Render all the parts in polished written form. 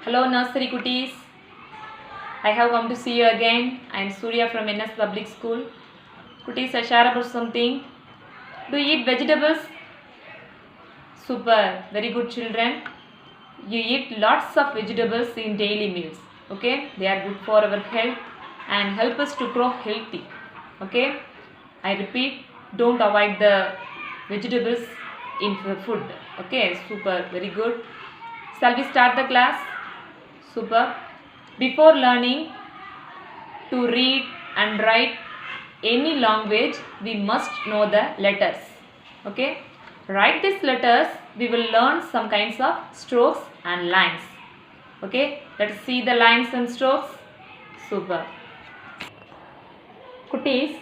Hello nursery cuties. I have come to see you again. I am Surya from NS Public School. Cuties, I share about something. Do you eat vegetables? Super. Very good children. You eat lots of vegetables in daily meals. Okay. They are good for our health and help us to grow healthy. Okay. I repeat, don't avoid the vegetables in the food. Okay. Super. Very good. Shall we start the class? Super. Before learning to read and write any language, we must know the letters. Okay. Write these letters. We will learn some kinds of strokes and lines. Okay. Let's see the lines and strokes. Super. Cuties,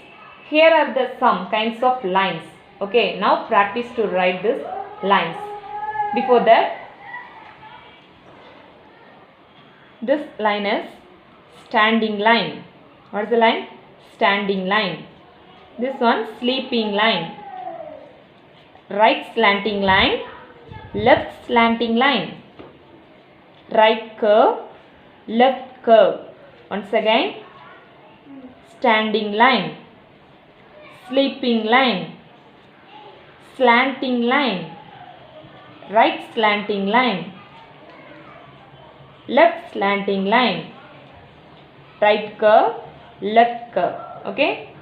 here are the some kinds of lines. Okay. Now practice to write these lines. Before that, this line is standing line. What is the line? Standing line. This one sleeping line. Right slanting line. Left slanting line. Right curve. Left curve. Once again. Standing line. Sleeping line. Slanting line. Right slanting line. Left slanting line, right curve, left curve. Okay.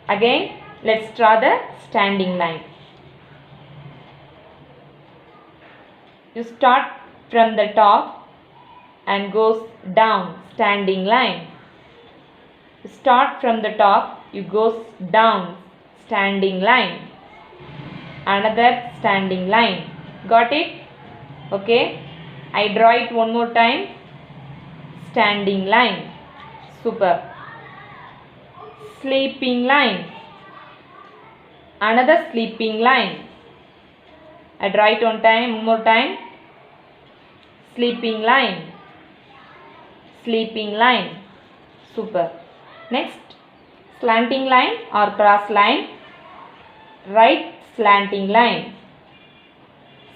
Again, let's draw the standing line. You start from the top and goes down, standing line. You start from the top, you goes down, standing line. Another standing line. Got it? Okay. I draw it one more time. Standing line. Super. Sleeping line. Another sleeping line. I draw it one more time. Sleeping line. Sleeping line. Super. Next, slanting line or cross line. Right slanting line.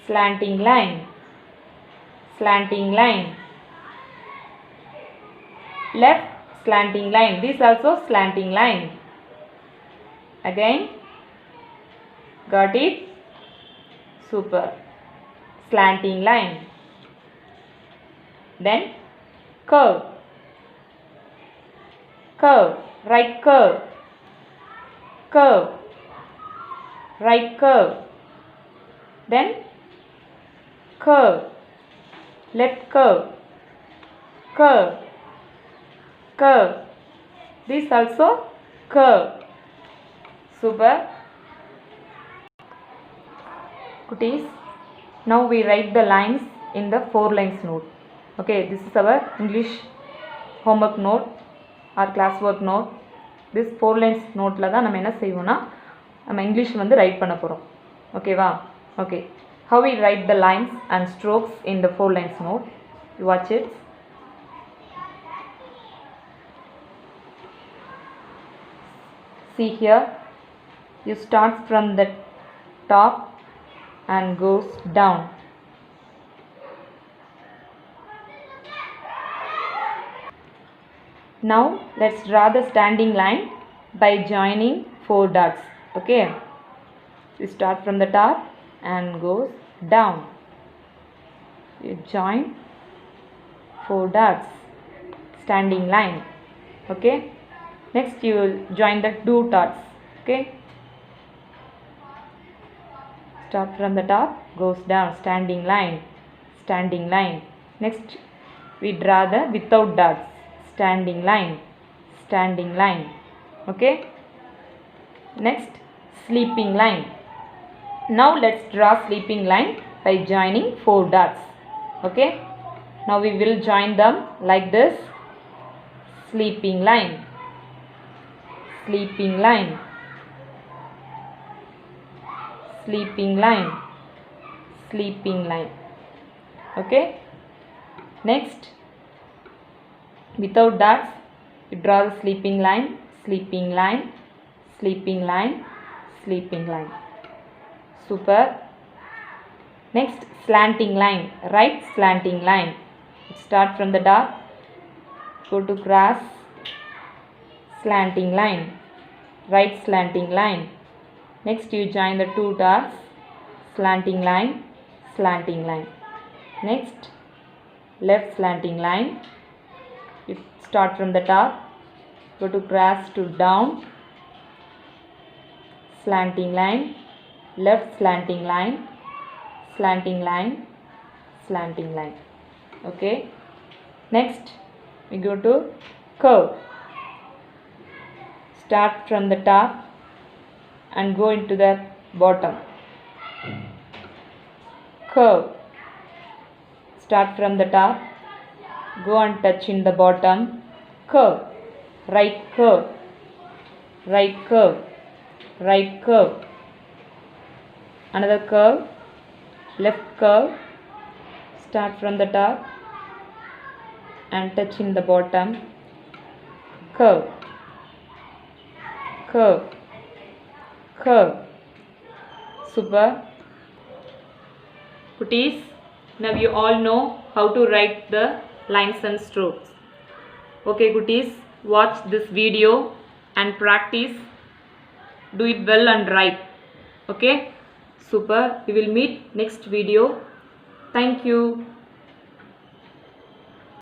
Slanting line. Slanting line. Left slanting line. This also slanting line. Again. Got it? Super. Slanting line. Then curve. Curve. Right curve. Curve. Right curve. Then curve. Left curve, curve, curve. This also curve. Super. Cuties, now we write the lines in the 4 lines note. Okay, this is our English homework note or classwork note. This 4 lines note la தான் நம்ம என்ன செய்வோம்னா நம்ம English வந்து right பண்ண போறோம். ஓகேவா? Okay. How we write the lines and strokes in the 4 lines note. You watch it. See here. You start from the top and goes down. Now let's draw the standing line by joining 4 dots. Okay. You start from the top and goes down. You join 4 dots, standing line. Okay. Next you will join the 2 dots. Okay. Start from the top, goes down, standing line, standing line. Next we draw the without dots, standing line, standing line. Okay. Next sleeping line. Now let's draw sleeping line by joining 4 dots. Okay. Now we will join them like this. Sleeping line. Sleeping line. Sleeping line. Sleeping line. Okay. Next, without dots, you draw the sleeping line, sleeping line, sleeping line, sleeping line. Super. Next, slanting line, right slanting line. Start from the dark, go to cross, slanting line, right slanting line. Next you join the two dots, slanting line, slanting line. Next left slanting line, you start from the top, go to cross to down, slanting line, left slanting line, slanting line, slanting line. Okay. Next we go to curve. Start from the top and go into the bottom. Curve. Start from the top, go and touch in the bottom. Curve. Right curve. Right curve. Right curve. Another curve. Left curve. Start from the top and touch in the bottom. Curve. Curve. Curve. Super. Cuties, now you all know how to write the lines and strokes. Okay cuties, watch this video and practice. Do it well and right. Okay. Super. We will meet next video. Thank you.